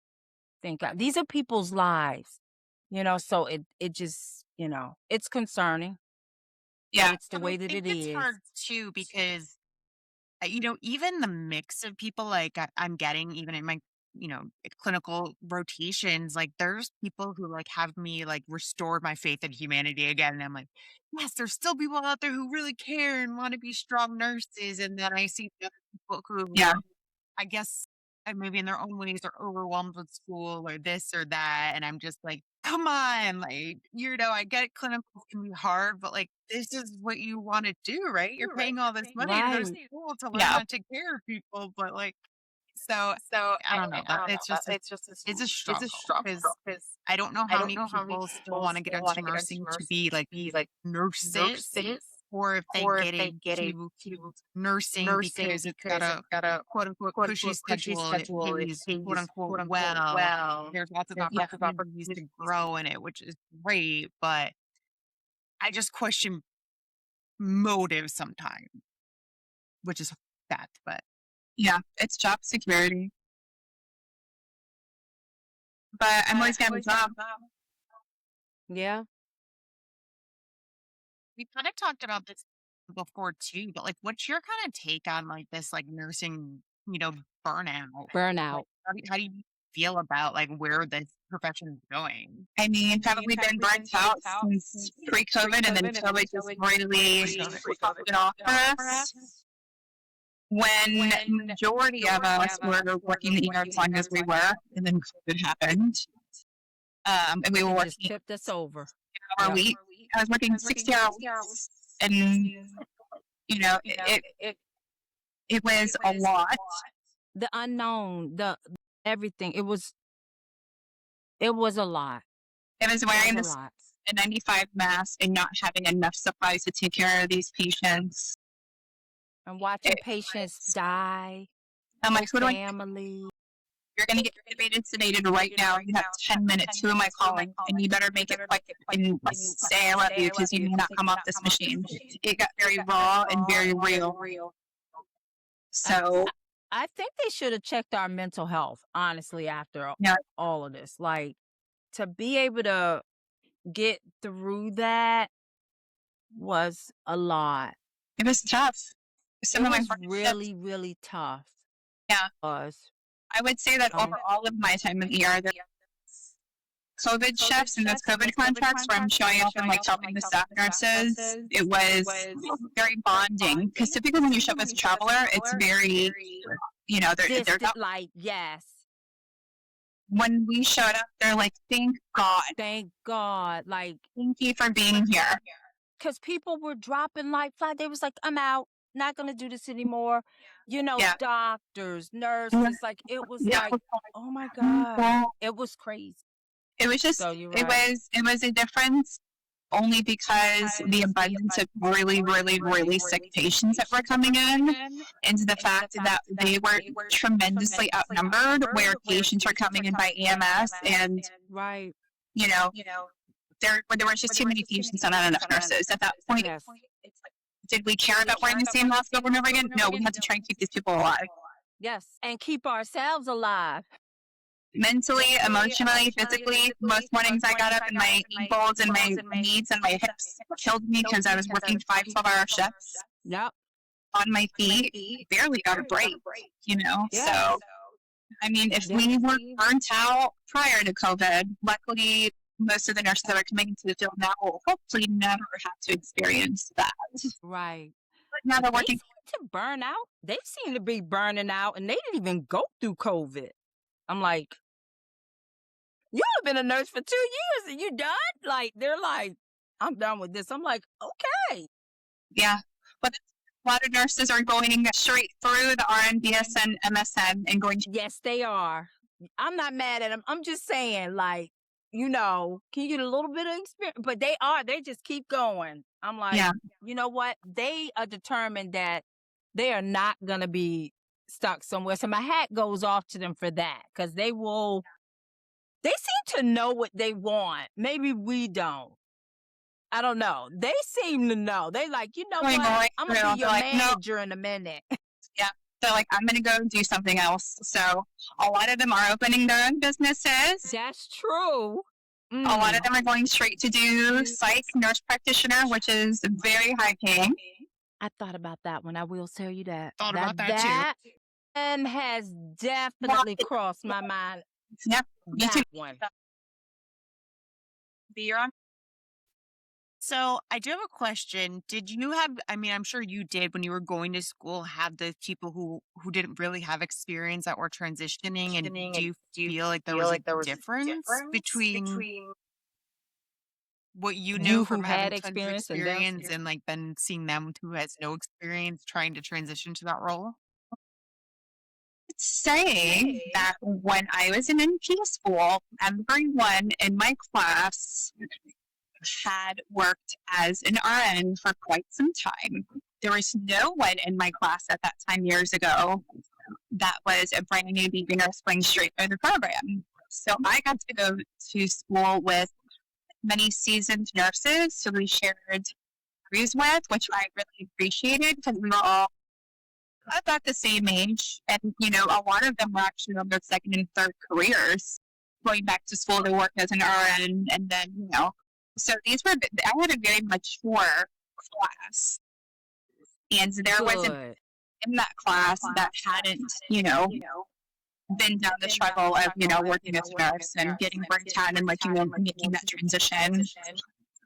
think out. These are people's lives, so it just, it's concerning. Yeah. It's the but I way that think it it's is. hard too because even the mix of people like I'm getting even in my clinical rotations, like there's people who like have me like restore my faith in humanity again, and I'm like, yes, there's still people out there who really care and want to be strong nurses, and then I see the other people who Yeah. I guess, maybe in their own ways are overwhelmed with school or this or that, and I'm just like, "Come on, like, I get clinicals can be hard, but, like, this is what you wanna do, right? You're paying all this money to go to Right. school to learn Yeah. how to take care of people, but, like." So, I don't know, that it's a struggle because I don't know how many people still wanna get into nursing to be, like, nurses, or if they get into nursing because it's got a quote unquote cushy schedule and it pays quote unquote well. There's lots of opportunities to grow in it, which is great, but I just question motive sometimes, which is that. But Yeah. It's job security. But I'm always gonna have a job. Yeah. we kind of talked about this before too, but like what's your kind of take on like this like nursing, burnout? Burnout. Like how do you feel about like where this profession is going? I mean, haven't we been burnt out since pre-COVID, and then COVID just really topped it off for us? When majority of us were working the ER as long as we were, and then COVID happened, and we were It just working tipped us over. an hour a week. I was working 60-hour weeks, and it was a lot. The unknown, the everything. It was a lot. It was It wearing was a this lot. N95 mask and not having enough supplies to take care of these patients. And watching It patients was, die, I'm whole like, who do I? family. You're going to get intubated, sedated right now. You have 10 minutes. Who am I calling? And you better make it quick and say I love you because you may not come off this machine. It got very raw and very real. I, So, I think they should have checked our mental health, honestly, after yeah, all of this. Like, to be able to get through that was a lot. it was tough. Some It of my was hardest shifts. really, really tough. Yeah. It was. I would say that over all of my time in ER, the COVID shifts and those COVID contracts where I'm showing up and like helping the staff nurses, it was very bonding. Because typically when you show up as a traveler, it's very, they're Distant, not. like, yes. When we showed up, they're like, thank God. Thank God. Like, Thank you for being here. because people were dropping like flies. They was like, I'm out. Not going to do this anymore. Yeah. Doctors, nurses, like, it was Yeah. like, oh my God. It was crazy. It was just, So you're it right. was a difference only because the abundance of really, really, really sick patients that were coming in, and the fact that they were tremendously outnumbered, where patients were coming in by EMS, and Right. you know, there was just too many patients and not enough nurses. At that point, Yes. did we care about wearing the same mask over and over again? No, we had to try and keep these people alive. Yes. And keep ourselves alive. Mentally, emotionally, physically. Most mornings I got up and my ankles and my knees and my hips killed me because I was working 5 12-hour shifts Yep. on my feet. Barely got a break, Yeah. So, I mean, if we were burnt out prior to COVID, luckily, most of the nurses that are coming into the field now will hopefully never have to experience that. Right. But now they're They working. seem to burn out. They seem to be burning out, and they didn't even go through COVID. I'm like, you have been a nurse for 2 years and you done? Like, they're like, I'm done with this. I'm like, okay. Yeah. But a lot of nurses are going straight through the RN, BSN, MSN and going to. Yes, they are. I'm not mad at them. I'm just saying, like, can you get a little bit of experience? But they just keep going. I'm like, you know what? They are determined that they are not going to be stuck somewhere. So my hat goes off to them for that, because they seem to know what they want. Maybe we don't. I don't know. They seem to know. They like, you know what? I'm going to be your manager in a minute. Yeah. So like, I'm going to go do something else. So a lot of them are opening their own businesses. That's true. A lot of them are going straight to do psych nurse practitioner, which is very high paying. I thought about that one. I will tell you that. Thought about that too. And has definitely crossed my mind. Yep. Me too. One. You're on. So I do have a question. Did you I'm sure you did when you were going to school, have the people who didn't really have experience that were transitioning, and do you feel like there was a difference between what you knew from had having tons of experience and like then seeing them who has no experience trying to transition to that role? Saying that when I was in NP school, everyone in my class had worked as an RN for quite some time. There was no one in my class at that time years ago that was a brand new baby nurse going straight through the program. So I got to go to school with many seasoned nurses who we shared degrees with, which I really appreciated because we were all about the same age. And, a lot of them were actually on their second and third careers, going back to school to work as an RN. And then, so I had a very mature class. And there wasn't in that class that hadn't, been down the struggle of, working as a nurse and getting burnt out and making that transition.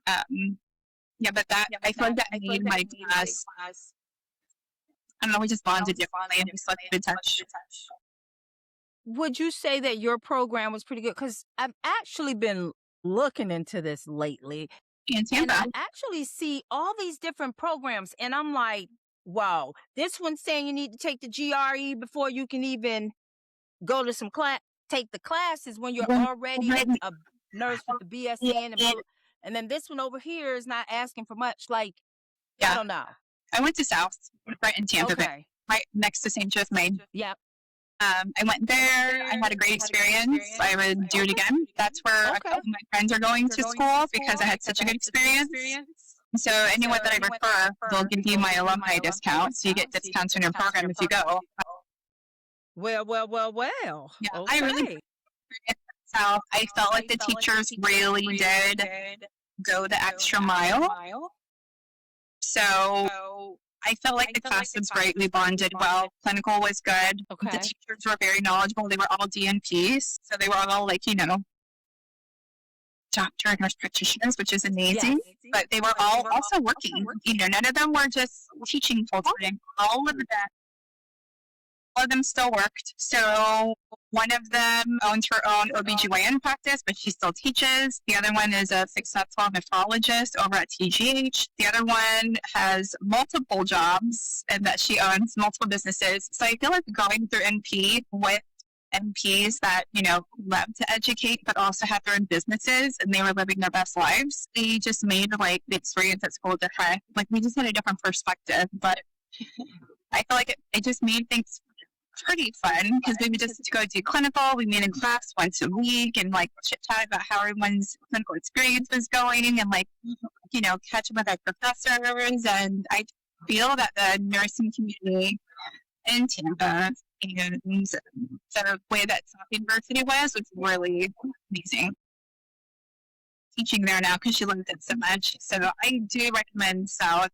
But I feel like that made my class, I don't know, we just bonded differently and we slept in touch. Would you say that your program was pretty good? Because I've actually been looking into this lately. And I actually see all these different programs, and I'm like, wow, this one's saying you need to take the GRE before you can even go to take the classes when you're already a nurse with the BSN, and then this one over here is not asking for much. Like, I don't know. I went to South, right in Tampa Bay, right next to St. Joseph, Maine. Yep. I went there. I had a great experience. I would do it again. That's where a couple of my friends are going to school because I had such a good experience. So anyone that I refer, they'll give you my alumni discount. So you get discounts on your program if you go. Well. Yeah, Okay. I really South. I felt like the teachers really did go the extra mile. So I felt like the class was great. We bonded well. Clinical was good. Okay. The teachers were very knowledgeable. They were all DNPs. So they were all like, doctor and nurse practitioners, which is amazing. Yes. But they were all also working. None of them were just teaching full time. All of them still worked. So one of them owns her own OBGYN practice, but she still teaches. The other one is a successful nephrologist over at TGH. The other one has multiple jobs and that she owns multiple businesses. So I feel like going through NP with MPs that, love to educate, but also have their own businesses and they were living their best lives. They just made like the experience at school different. Like we just had a different perspective, but I feel like it just made things pretty fun because we would just go do clinical. We meet in class once a week and like chit chat about how everyone's clinical experience was going and like, catch up with our professors. And I feel that the nursing community in Tampa and the way that South University was really amazing. Teaching there now because she loved it so much. So I do recommend South.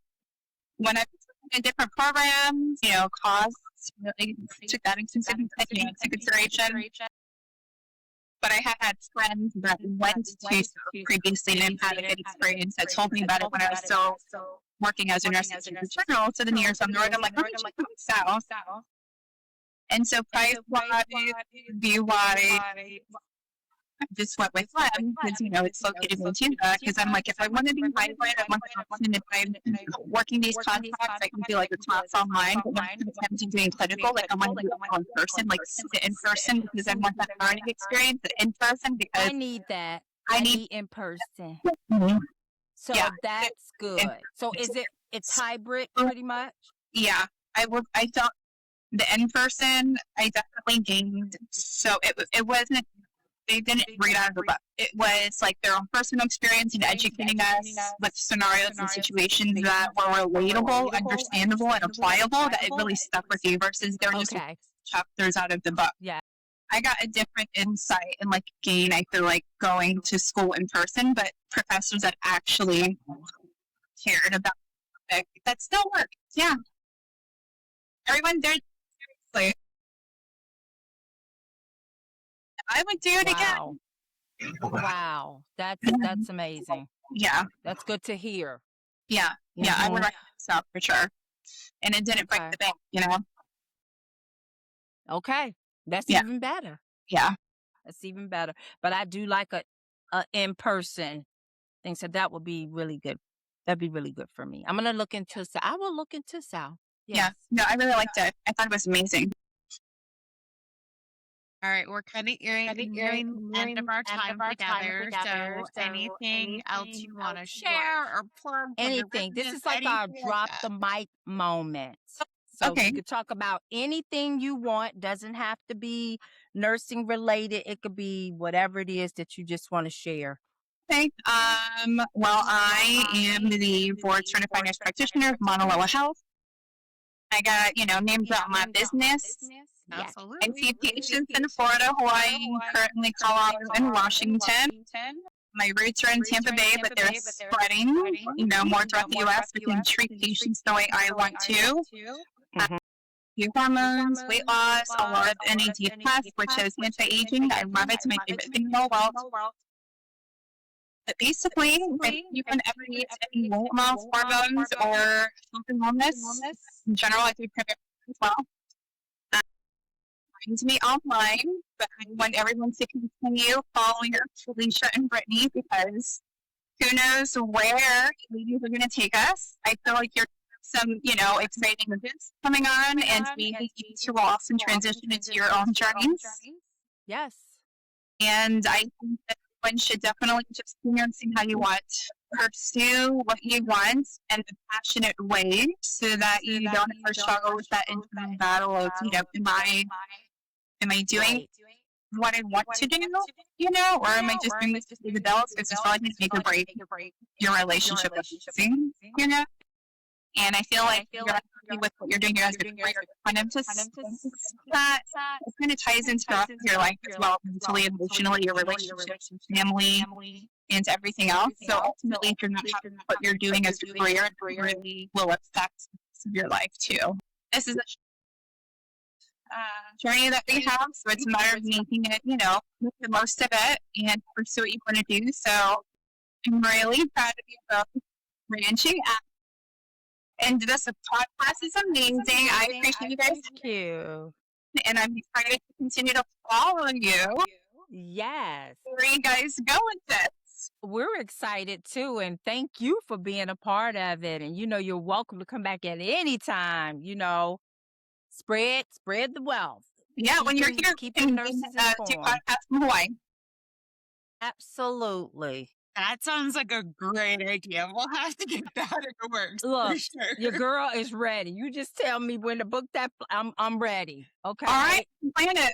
When I've in different programs, costs really took that into consideration. But I have had friends that went to previously and had a good experience that told me about it when I was still working as a nurse in general. So the years on the road, I'm like, let me check out South. And so price-wise, view-wise, I just went with them because, it's located in Tampa. Because I'm like, if I want to be hybrid, I want to, and if I'm working these contracts, I can do like a class online. But when I'm doing clinical, like I want to do it in person, like sit in person because I want that learning experience in person. Because I need that. I need in person. Mm-hmm. So that's good. So it's hybrid pretty much? Yeah, I felt the in person. I definitely gained. So it wasn't. They didn't read out of the book. It was like their own personal experience and educating us with scenarios and situations that were relatable, understandable, and applicable. That it really stuck with you versus they were just chapters out of the book. Yeah, I got a different insight and like gain. I feel like going to school in person, but professors that actually cared about it, that still worked. Yeah, everyone did. Seriously. I would do it again. Wow. That's amazing. Yeah. That's good to hear. Yeah. Mm-hmm. Yeah, I would recommend South for sure. And it didn't break the bank, Okay. That's even better. Yeah. That's even better. But I do like a in-person thing. So that would be really good. That'd be really good for me. I'm going to look into South. I will look into South. Yes. Yeah. No, I really liked it. I thought it was amazing. All right, we're kind of nearing the end of our time together. So anything else you want to share or plug? Anything. This is like our drop the mic moment. So you could talk about anything you want. Doesn't have to be nursing related. It could be whatever it is that you just want to share. Okay. Well, I am the board certified nurse practitioner of Mauna Loa Health. I got, named out my business. Absolutely. I see patients in Florida, Hawaii, currently Colorado, and Washington. My roots are in Tampa Bay, but they're spreading, more throughout the U.S. We can treat patients the way I want to. Hormones, weight loss, a lot of NAD tests, which is anti-aging. I love it. It's my favorite thing in the world. But basically, if you can ever need any weight loss, hormones, or health and wellness, in general, I do prepare as well. Find me online, but I want everyone to continue following Felicia and Brittany because who knows where ladies are going to take us. I feel like you're some, exciting events coming on, and maybe you two will also transition into your own journeys. Yes. And I think that one should definitely just see how you want to pursue what you want in a passionate way so that you don't ever struggle with that internal battle of, am I doing what I want to do, or am I just doing this to pay the bills? Because it's probably going to make or break your relationship with nursing, And I feel like you're happy with what you're doing as a career. Kind of just that it kind of ties into the rest of your life as well, mentally, emotionally, your relationships, family, and everything else. So ultimately, if you're not happy with what you're doing as a career, it really will affect your life too. This is a journey that we have, so it's a matter of making it, make the most of it and pursue what you want to do. So I'm really proud of you both branching out. And this podcast is amazing. I appreciate you guys. Thank you. And I'm excited to continue to follow you. Yes. Where you guys go with this? We're excited too. And thank you for being a part of it. And, you're welcome to come back at any time, spread the wealth. Yeah, when you're here, Keep you the can nurses do informed. podcasts from Hawaii. Absolutely. That sounds like a great idea. We'll have to get that in the works for Look, your sure. girl is ready. You just tell me when to book that. I'm ready. All right, Okay, plan it.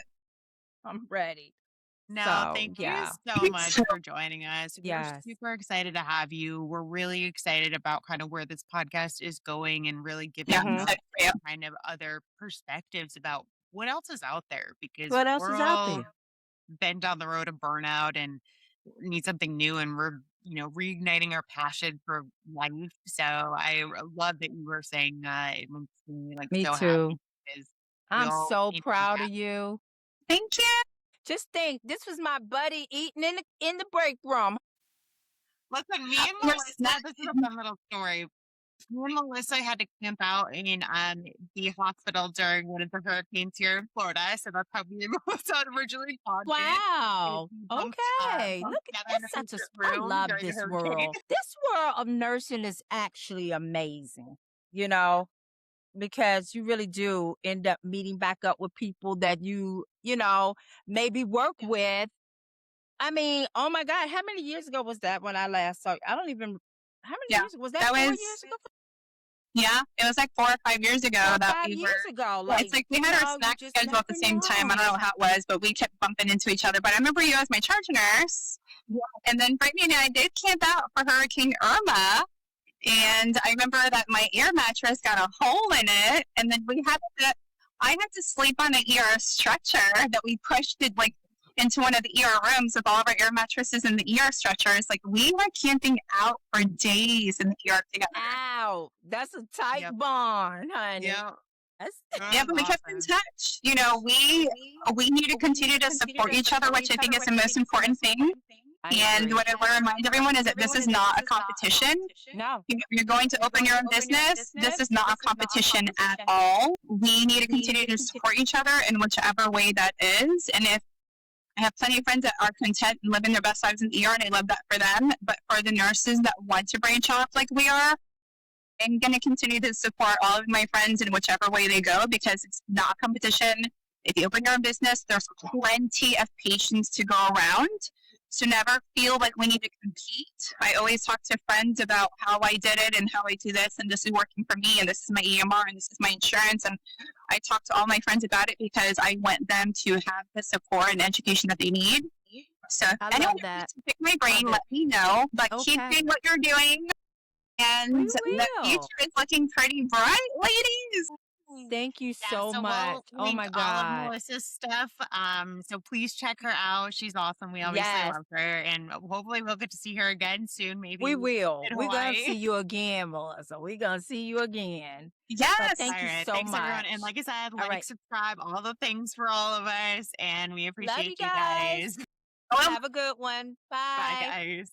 I'm ready. No, So thank you yeah, so much for joining us. We're yes. super excited to have you. We're really excited about kind of where this podcast is going and really Yeah, giving Mhm. us yeah. kind of other perspectives about what else is out there because What else we're is out all there? been down the road of burnout and need something new and we're reigniting our passion for life. So love that you were saying that. It makes me like Me so happy too. because we I'm all so came from proud that. of you. Thank you. Just think, this was my buddy eating in the break room. Listen, me and Your Melissa, snack. this is a fun little story. Me and Melissa had to camp out in the hospital during one of the hurricanes here in Florida. So that's how me and Melissa originally bonded. Wow. We Okay. bunked Look, together in a it's such a. patient I room love during the this hurricane. world. This world of nursing is actually amazing. You know, because you really do end up meeting back up with people that maybe work with. I mean, oh my God, how many years ago was that when I last saw you? I don't even. How many Yeah, years ago was that? that 4 was, years ago? yeah, it was like 4 or 5 years ago 4 or that 5 we years were. ago. Well, it's like we had our You snack just schedule at the never same time. I don't know. know how it was, but we kept bumping into each other. But I remember you as my charge nurse. Yeah. And then Brittany and I did camp out for Hurricane Irma. And I remember that my air mattress got a hole in it. And then I had to sleep on an ER stretcher that we pushed it like into one of the ER rooms with all of our air mattresses and the ER stretchers. Like we were camping out for days in the ER together. Ow, that's a tight Yep. bond, honey. Yeah. That's Yeah, but we kept in touch. You know, we need to continue to support each other, which I think is the most important thing. I And agree. what I want to remind everyone is that this is not a competition. No. You're going to open your own business. This is not a competition at all. We need to continue to support each other in whichever way that is. And if I have plenty of friends that are content and living their best lives in the ER, and I love that for them. But for the nurses that want to branch off like we are, I'm going to continue to support all of my friends in whichever way they go because it's not competition. If you open your own business, there's plenty of patients to go around. So never feel like we need to compete. I always talk to friends about how I did it and how I do this, and this is working for me, and this is my EMR, and this is my insurance. And I talk to all my friends about it because I want them to have the support and education that they need. So if I anyone love that. wants to pick my brain, Love let me know. But keep Okay. doing what you're doing. And We the will. future is looking pretty bright, ladies. Thank you Yeah, so so much. we'll Oh link my all of God. Melissa's stuff. So please check her out. She's awesome. We obviously Yes, love her, and hopefully we'll get to see her again soon. Maybe we will. in We're gonna see Hawaii. you again, Melissa. We're gonna see you again. But Yes. thank All you right, so thanks everyone. And much. like I said, All like, right. subscribe, all the things for all of us, and we Love you appreciate you guys. guys. Well, Have a good one. Bye, Bye. guys.